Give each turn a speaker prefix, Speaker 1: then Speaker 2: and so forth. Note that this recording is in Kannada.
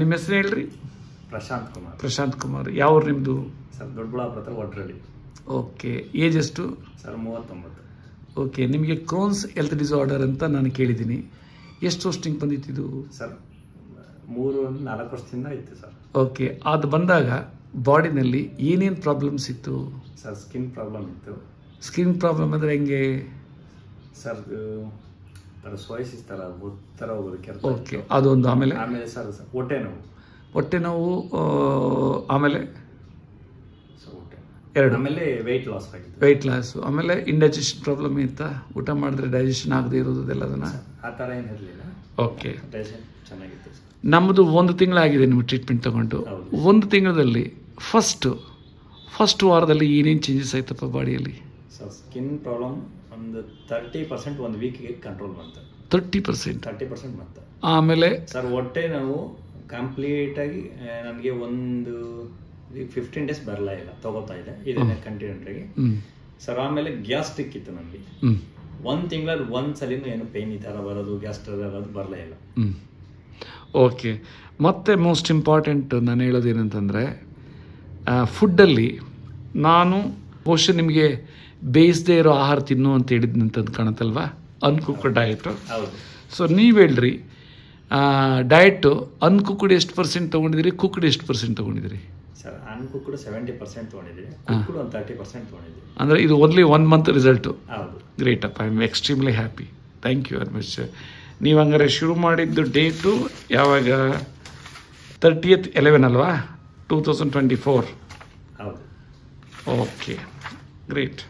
Speaker 1: ನಿಮ್ಮ ಹೆಸರು ಹೇಳ್ರಿ? ಪ್ರಶಾಂತ್ ಕುಮಾರ್. ಯಾವ ಊರು ನಿಮ್ಮದು?
Speaker 2: ಸರ್ ದೊಡ್ಡಬಳ್ಳಾಪುರ ಹತ್ರ ಒಟ್ರಳ್ಳಿ.
Speaker 1: ಓಕೆ. ಏಜ್ ಎಷ್ಟು?
Speaker 2: ಸರ್ 39.
Speaker 1: ಓಕೆ. ನಿಮಗೆ ಕ್ರೋನ್ಸ್ ಹೆಲ್ತ್ ಡಿಸಾರ್ಡರ್ ಅಂತ ನಾನು ಕೇಳಿದ್ದೀನಿ. ಎಷ್ಟು ವರ್ಷದಿಂದ ಬಂದಿತ್ತು?
Speaker 2: ಸರ್ 3-4 ವರ್ಷದಿಂದ ಇತ್ತು ಸರ್.
Speaker 1: ಓಕೆ. ಅದು ಬಂದಾಗ ಬಾಡಿನಲ್ಲಿ ಏನೇನು ಪ್ರಾಬ್ಲಮ್ಸ್ ಇತ್ತು?
Speaker 2: ಸರ್ ಸ್ಕಿನ್ ಪ್ರಾಬ್ಲಮ್ ಇತ್ತು.
Speaker 1: ಸ್ಕಿನ್ ಪ್ರಾಬ್ಲಮ್ ಅಂದರೆ ಹೆಂಗೆ
Speaker 2: ಸರ್? ಸೋಯಸಿಸ್ ಥರ ಹೋಗೋದಕ್ಕೆ.
Speaker 1: ಓಕೆ. ಅದೊಂದು. ಆಮೇಲೆ
Speaker 2: ಸರ್
Speaker 1: ಹೊಟ್ಟೆ ನೋವು ಆಮೇಲೆ
Speaker 2: ಎರಡು. ಆಮೇಲೆ
Speaker 1: ವೆಯ್ಟ್ ಲಾಸ್. ಆಮೇಲೆ ಇಂಡೈಜೆಷನ್ ಪ್ರಾಬ್ಲಮ್ ಇತ್ತ? ಊಟ ಮಾಡಿದ್ರೆ ಡೈಜೆಷನ್ ಆಗದೆ ಇರೋದು ಅದೆಲ್ಲದನ್ನ?
Speaker 2: ಆ ಥರ ಏನಿರಲಿಲ್ಲ.
Speaker 1: ಓಕೆ.
Speaker 2: ಡೈಜೆಷನ್ ಚೆನ್ನಾಗಿತ್ತು.
Speaker 1: ನಮ್ಮದು 1 ತಿಂಗಳಾಗಿದೆ ನಿಮ್ಮ ಟ್ರೀಟ್ಮೆಂಟ್ ತಗೊಂಡು. 1 ತಿಂಗಳಲ್ಲಿ ಫಸ್ಟ್ ವಾರದಲ್ಲಿ ಏನೇನು ಚೇಂಜಸ್ ಆಯ್ತಪ್ಪ ಬಾಡಿಯಲ್ಲಿ?
Speaker 2: ಸರ್ ಸ್ಕಿನ್ ಪ್ರಾಬ್ಲಮ್ ಒಂದು 30% 1 ವೀಕ್ಗೆ ಕಂಟ್ರೋಲ್ ಬಂತು.
Speaker 1: 30%
Speaker 2: ಬಂತು.
Speaker 1: ಆಮೇಲೆ
Speaker 2: ಸರ್ ಹೊಟ್ಟೆ ನಾವು ಕಂಪ್ಲೀಟಾಗಿ ನನಗೆ ಒಂದು 15 ಡೇಸ್ ಬರಲೇ ಇಲ್ಲ, ತಗೋತಾ ಇದೆ ಇದನ್ನೇ ಕಂಟಿನ್ಯೂಟ್ ಆಗಿ. ಸರ್ ಆಮೇಲೆ ಗ್ಯಾಸ್ಟ್ರಿಕ್ ಇತ್ತು ನನಗೆ. 1 ತಿಂಗಳಲ್ಲಿ 1 ಸಲಿನೂ ಏನು ಪೇನ್ ಈ ಥರ ಬರೋದು, ಗ್ಯಾಸ್ಟ್ರಿಕ್ ಆಗೋದು ಬರಲೇ ಇಲ್ಲ.
Speaker 1: ಓಕೆ. ಮತ್ತೆ ಮೋಸ್ಟ್ ಇಂಪಾರ್ಟೆಂಟ್ ನಾನು ಹೇಳೋದೇನಂತಂದರೆ, ಫುಡ್ಡಲ್ಲಿ ನಾನು ಬಹುಶಃ ನಿಮಗೆ ಬೇಯಿಸದೇ ಇರೋ ಆಹಾರ ತಿನ್ನು ಅಂತ ಹೇಳಿದ್ನಂತದ್ದು ಕಾಣುತ್ತಲ್ವಾ? ಅನ್ಕುಕ್ಡ್ ಡಯಟು. ಸೊ ನೀವು ಹೇಳ್ರಿ, ಡಯಟು ಅನ್ಕುಕ್ಡ್ ಎಷ್ಟು % ತೊಗೊಂಡಿದ್ದೀರಿ, ಕುಕ್ಡ್ ಎಷ್ಟು % ತೊಗೊಂಡಿದ್ದೀರಿ?
Speaker 2: ಸರ್ ಅನ್ಕುಕ್ಡ್ 70% ತೊಗೊಂಡಿದ್ದೀರಿ, ಕುಕ್ಡ್ ಒಂದು 30% ತೊಗೊಂಡಿದ್ದೀರಿ.
Speaker 1: ಅಂದರೆ ಇದು ಓನ್ಲಿ 1 ಮಂತ್ ರಿಸಲ್ಟು.
Speaker 2: ಹೌದು.
Speaker 1: ಗ್ರೇಟ್ ಅಪ್ಪ, I am extremely happy. Thank you very much. ನೀವು ಹಂಗಾರೆ ಶುರು ಮಾಡಿದ್ದು ಡೇಟು ಯಾವಾಗ? 30/11 ಅಲ್ವಾ? 2024.
Speaker 2: ಹೌದು.
Speaker 1: Okay, great.